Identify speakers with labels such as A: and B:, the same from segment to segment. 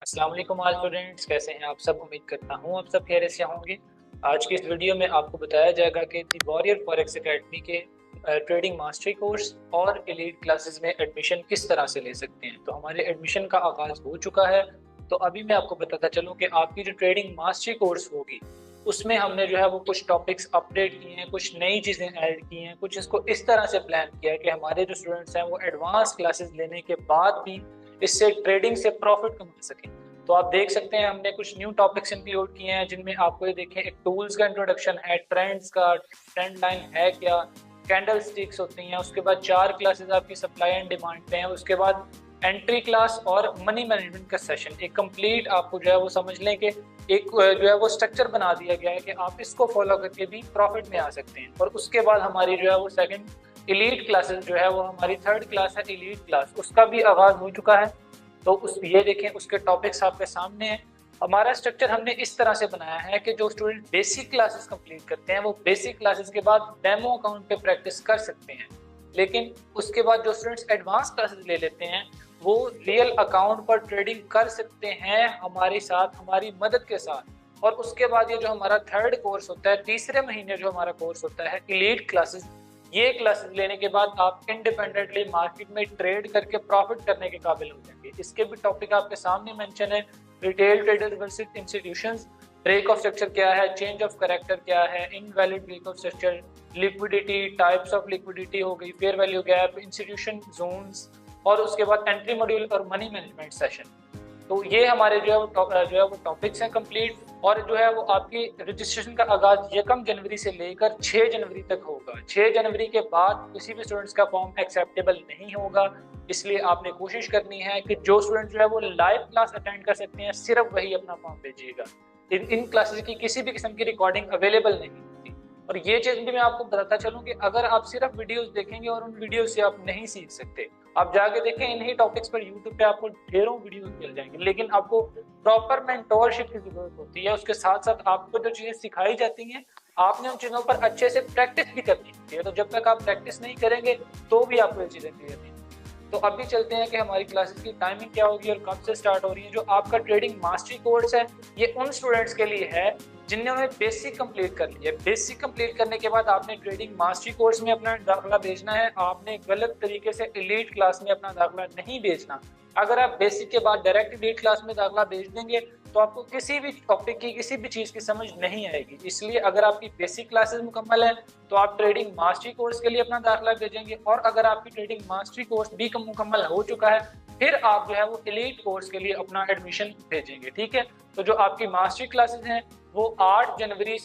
A: अस्सलाम वालेकुम all students, कैसे हैं आप सब। उम्मीद करता हूँ आप सब खैरियत से होंगे। आज की इस वीडियो में आपको बताया जाएगा कि दी वॉरियर फॉरेक्स एकेडमी के ट्रेडिंग मास्टरी कोर्स और एलीट क्लासेस में एडमिशन किस तरह से ले सकते हैं। तो हमारे एडमिशन का आगाज़ हो चुका है। तो अभी मैं आपको बताता चलूँ कि आपकी जो ट्रेडिंग मास्टरी कोर्स होगी उसमें हमने जो है वो कुछ टॉपिक्स अपडेट किए हैं, कुछ नई चीज़ें ऐड की हैं, कुछ इसको इस तरह से प्लान किया है कि हमारे जो स्टूडेंट्स हैं वो एडवांस क्लासेस लेने के बाद भी इससे ट्रेडिंग से प्रॉफिट कमा सकें। तो आप देख सकते हैं हमने कुछ न्यू टॉपिक्स इंक्लूड किए हैं जिनमें आपको ये देखें, एक टूल्स का इंट्रोडक्शन है, ट्रेंड्स का, ट्रेंड लाइन है क्या, कैंडल स्टिक्स होती हैं, उसके बाद 4 क्लासेस आपकी सप्लाई एंड डिमांड पे हैं, उसके बाद एंट्री क्लास और मनी मैनेजमेंट का सेशन। एक कंप्लीट आपको जो है वो समझ लें कि एक जो है वो स्ट्रक्चर बना दिया गया है कि आप इसको फॉलो करके भी प्रॉफिट में आ सकते हैं। और उसके बाद हमारी जो है वो सेकंड एलीट क्लासेस जो है वो हमारी थर्ड क्लास है एलीट क्लास, उसका भी आगाज हो चुका है। तो उस ये देखें उसके टॉपिक्स आपके सामने हैं। हमारा स्ट्रक्चर हमने इस तरह से बनाया है कि जो स्टूडेंट बेसिक क्लासेस कंप्लीट करते हैं वो बेसिक क्लासेस के बाद डेमो अकाउंट पे प्रैक्टिस कर सकते हैं, लेकिन उसके बाद जो स्टूडेंट्स एडवांस क्लासेस ले लेते हैं वो रियल अकाउंट पर ट्रेडिंग कर सकते हैं हमारे साथ, हमारी मदद के साथ। और उसके बाद ये जो हमारा थर्ड कोर्स होता है, तीसरे महीने जो हमारा कोर्स होता है एलीट क्लासेस, ये क्लासेस लेने के बाद आप इंडिपेंडेंटली मार्केट में ट्रेड करके प्रॉफिट करने के काबिल हो जाएंगे। इसके भी टॉपिक आपके सामने मेंशन है, retail trader versus institutions, break of structure क्या है, चेंज ऑफ कैरेक्टर क्या है, invalid break of structure, liquidity, types of liquidity हो गई, fair value gap, institution zones, और उसके बाद एंट्री मॉड्यूल और मनी मैनेजमेंट सेशन। तो ये हमारे जो है वो टॉपिक्स हैं कंप्लीट। और जो है वो आपकी रजिस्ट्रेशन का आगाज 1 जनवरी से लेकर 6 जनवरी तक होगा। 6 जनवरी के बाद किसी भी स्टूडेंट्स का फॉर्म एक्सेप्टेबल नहीं होगा, इसलिए आपने कोशिश करनी है कि जो स्टूडेंट जो है वो लाइव क्लास अटेंड कर सकते हैं सिर्फ वही अपना फॉर्म भेजिएगा। इन क्लासेस की किसी भी किस्म की रिकॉर्डिंग अवेलेबल नहीं होती। और ये चीज भी मैं आपको बताता चलूं कि अगर आप सिर्फ वीडियोस देखेंगे और उन वीडियो से आप नहीं सीख सकते, आप जाके देखें इन्हीं टॉपिक्स पर यूट्यूब पे आपको ढेरों वीडियोस मिल जाएंगे, लेकिन आपको प्रॉपर मेंटोरशिप की जरूरत होती है। उसके साथ साथ आपको जो चीजें सिखाई जाती हैं आपने उन चीजों पर अच्छे से प्रैक्टिस भी करनी होती है। तो जब तक आप प्रैक्टिस नहीं करेंगे तो भी आपको ये चीजें क्लियर नहीं। तो अभी चलते हैं कि हमारी क्लासेस की टाइमिंग क्या होगी और कब से स्टार्ट हो रही है। जो आपका ट्रेडिंग मास्टरी कोर्स है ये उन स्टूडेंट्स के लिए है जिन्होंने बेसिक कंप्लीट कर लिया है। बेसिक कंप्लीट करने के बाद आपने ट्रेडिंग मास्टरी कोर्स में अपना दाखिला भेजना है। आपने गलत तरीके से एलीट क्लास में अपना दाखिला नहीं भेजना। अगर आप बेसिक के बाद डायरेक्ट एलीट क्लास में दाखिला भेज देंगे तो आपको किसी भी टॉपिक की किसी भी चीज़ की समझ नहीं आएगी। इसलिए अगर आपकी बेसिक क्लासेस मुकम्मल है तो आप ट्रेडिंग मास्टरी कोर्स के लिए अपना दाखिला भेजेंगे, और अगर आपकी ट्रेडिंग मास्टरी कोर्स भी मुकम्मल हो चुका है फिर आप जो है वो एलीट कोर्स के लिए अपना एडमिशन भेजेंगे। ठीक है, तो जो आपकी मास्टरी क्लासेस हैं वो 8 जनवरी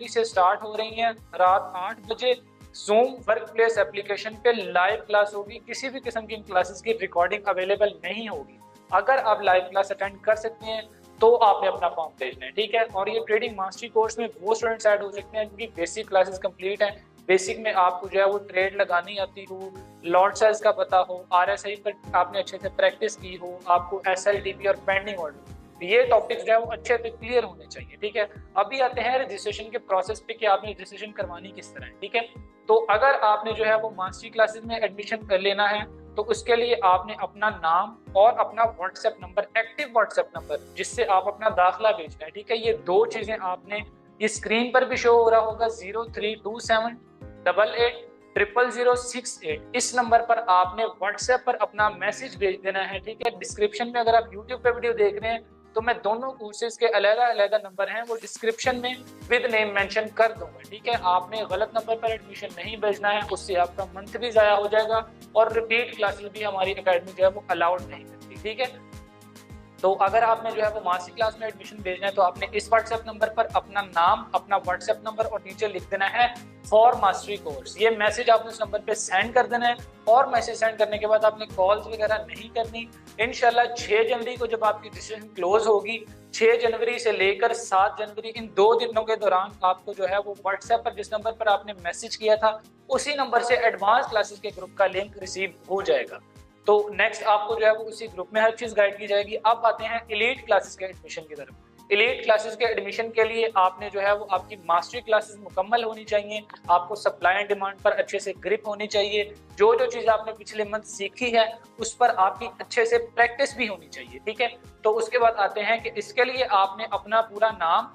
A: से स्टार्ट हो रही हैं। रात 8 बजे जूम वर्क प्लेस एप्लीकेशन पे लाइव क्लास होगी। किसी भी किस्म की क्लासेस की रिकॉर्डिंग अवेलेबल नहीं होगी। अगर आप लाइव क्लास अटेंड कर सकते हैं तो आपने अपना फॉर्म भेजना है। ठीक है, और ये ट्रेडिंग मास्टरी कोर्स में वो स्टूडेंट्स ऐड हो सकते हैं जिनकी बेसिक क्लासेस कंप्लीट हैं। बेसिक में आपको जो है वो ट्रेड लगानी आती हो, लॉट साइज का पता हो, RSI पर आपने अच्छे से प्रैक्टिस की हो, आपको SLTP और पेंडिंग ऑर्डर, ये टॉपिक्स जो है वो अच्छे से क्लियर होने चाहिए। ठीक है, अभी आते हैं रजिस्ट्रेशन के प्रोसेस पे कि आपने रजिस्ट्रेशन करवानी किस तरह है। ठीक है, तो अगर आपने जो है वो मास्टरी क्लासेस में एडमिशन कर लेना है तो उसके लिए आपने अपना नाम और अपना WhatsApp number, active WhatsApp number जिससे आप अपना दाखिला भेजना है। ठीक है, ये दो चीजें आपने इस स्क्रीन पर भी शो हो रहा होगा, 0327880068, इस नंबर पर आपने व्हाट्सएप पर अपना मैसेज भेज देना है। ठीक है, डिस्क्रिप्शन में अगर आप यूट्यूब पे वीडियो देख रहे हैं तो मैं दोनों कोर्सेज के अलग-अलग नंबर हैं वो डिस्क्रिप्शन में विद नेम मेंशन कर दूंगा। ठीक है, आपने गलत नंबर पर एडमिशन नहीं भेजना है, उससे आपका मंथ भी ज़ाया हो जाएगा और रिपीट क्लासेस भी हमारी एकेडमी जो है वो अलाउड नहीं करती। ठीक है, तो अगर आपने जो है वो मास्टरी क्लास में एडमिशन भेजना है तो आपने इस व्हाट्सएप नंबर पर अपना नाम, अपना व्हाट्सएप नंबर और नीचे लिख देना है फॉर मास्टरी कोर्स। ये मैसेज आपने उस नंबर पे सेंड कर देना है और मैसेज सेंड करने के बाद आपने कॉल्स वगैरह नहीं करनी। इंशाल्लाह 6 जनवरी को जब आपकी रजिस्ट्रेशन क्लोज होगी, 6 जनवरी से लेकर 7 जनवरी, इन 2 दिनों के दौरान आपको जो है वो व्हाट्सएप पर जिस नंबर पर आपने मैसेज किया था उसी नंबर से एडवांस क्लासेस के ग्रुप का लिंक रिसीव हो जाएगा। तो नेक्स्ट आपको जो है वो उसी ग्रुप में हर चीज गाइड की जाएगी। अब आते हैं एलीट क्लासेस के एडमिशन की तरफ। एलीट क्लासेस के एडमिशन के लिए आपने जो है वो आपकी मास्टरी क्लासेस मुकम्मल होनी चाहिए, आपको सप्लाई एंड डिमांड पर अच्छे से ग्रिप होनी चाहिए, जो जो चीज़ आपने पिछले मंथ सीखी है उस पर आपकी अच्छे से प्रैक्टिस भी होनी चाहिए, ठीक है। तो उसके बाद आते हैं कि इसके लिए आपने अपना पूरा नाम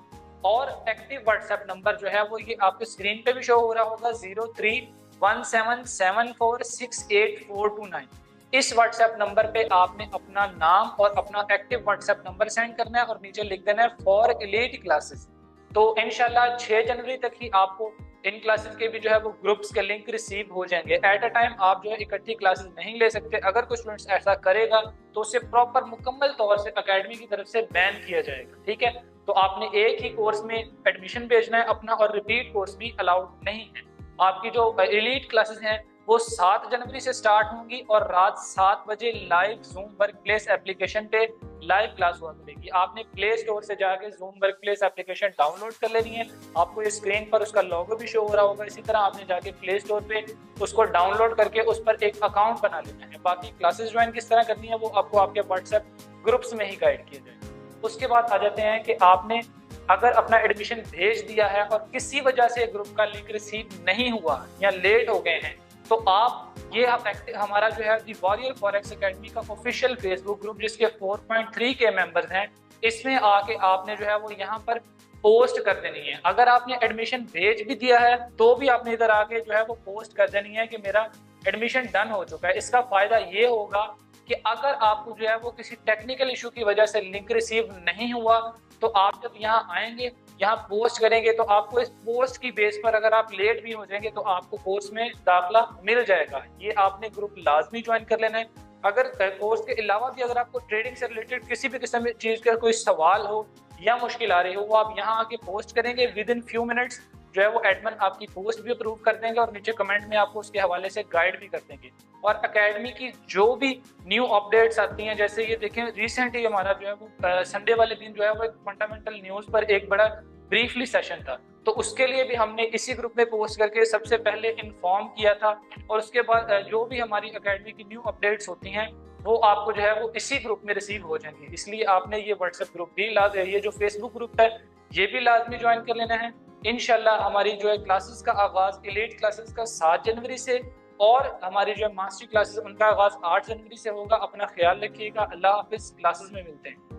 A: और एक्टिव व्हाट्सएप नंबर जो है वो ये आपके स्क्रीन पे भी शो हो रहा होगा 03177468 इस व्हाट्सएप नंबर पे आपने अपना नाम और अपना एक्टिव व्हाट्सएप नंबर सेंड करना है और नीचे लिख देना है फॉर एलीट क्लासेस। तो इंशाल्लाह 6 जनवरी तक ही आपको इन क्लासेस के भी जो है वो ग्रुप्स के लिंक रिसीव हो जाएंगे। एट अ टाइम आप जो है इकट्ठी क्लासेस नहीं ले सकते, अगर कोई स्टूडेंट्स ऐसा करेगा तो उसे प्रॉपर मुकम्मल तौर से एकेडमी की तरफ से बैन किया जाएगा, ठीक है। तो आपने एक ही कोर्स में एडमिशन भेजना है अपना और रिपीट कोर्स भी अलाउड नहीं है। आपकी जो एलीट क्लासेस हैं वो 7 जनवरी से स्टार्ट होंगी और रात 7 बजे live zoom work place application पे लाइव क्लास हुआ करेगी। आपने प्ले स्टोर से जाके zoom work place application download कर लेनी है, आपको इस स्क्रीन पर उसका लोगो भी शो हो रहा होगा। इसी तरह आपने जाके प्ले स्टोर पे उसको डाउनलोड करके उस पर एक अकाउंट बना लेना है। बाकी क्लासेस ज्वाइन किस तरह करनी है वो आपको आपके व्हाट्सएप ग्रुप्स में ही गाइड किया जाएगा। उसके बाद आ जाते हैं कि आपने अगर अपना एडमिशन भेज दिया है और किसी वजह से ग्रुप का लिंक रिसीव नहीं हुआ या लेट हो गए हैं तो आप ये हमारा जो है दी वॉरियर फॉरेक्स एकेडमी का ऑफिशियल फेसबुक ग्रुप जिसके 4.3 के मेंबर्स हैं, इसमें आके आपने जो है वो यहाँ पर पोस्ट कर देनी है। अगर आपने एडमिशन भेज भी दिया है तो भी आपने इधर आके जो है वो पोस्ट कर देनी है कि मेरा एडमिशन डन हो चुका है। इसका फायदा ये होगा कि अगर आपको जो है वो किसी टेक्निकल इशू की वजह से लिंक रिसीव नहीं हुआ तो आप जब यहाँ आएंगे, यहाँ पोस्ट करेंगे तो आपको इस पोस्ट की बेस पर अगर आप लेट भी हो जाएंगे तो आपको कोर्स में दाखला मिल जाएगा। ये आपने ग्रुप लाजमी ज्वाइन कर लेना है। अगर कोर्स के अलावा भी अगर आपको ट्रेडिंग से रिलेटेड किसी भी किस्म की चीज़ का कोई सवाल हो या मुश्किल आ रही हो वो आप यहाँ आके पोस्ट करेंगे, विद इन फ्यू मिनट्स जो है वो एडमिन आपकी पोस्ट भी अप्रूव कर देंगे और नीचे कमेंट में आपको उसके हवाले से गाइड भी कर देंगे। और एकेडमी की जो भी न्यू अपडेट्स आती हैं, जैसे ये देखें रिसेंटली हमारा जो है वो संडे वाले दिन जो है वो एक फंडामेंटल न्यूज़ पर एक बड़ा ब्रीफली सेशन था, तो उसके लिए भी हमने इसी ग्रुप में पोस्ट करके सबसे पहले इन्फॉर्म किया था। और उसके बाद जो भी हमारी एकेडमी की न्यू अपडेट्स होती हैं वो आपको जो है वो इसी ग्रुप में रिसीव हो जाएंगी। इसलिए आपने ये व्हाट्सएप ग्रुप भी ये जो फेसबुक ग्रुप है ये भी लाजमी ज्वाइन कर लेना है। इंशाल्लाह हमारी जो है क्लासेस का आगाज एलीट क्लासेस का 7 जनवरी से और हमारी जो है मास्टरी क्लासेस उनका आगाज 8 जनवरी से होगा। अपना ख्याल रखिएगा। अल्लाह हाफिज, क्लासेस में मिलते हैं।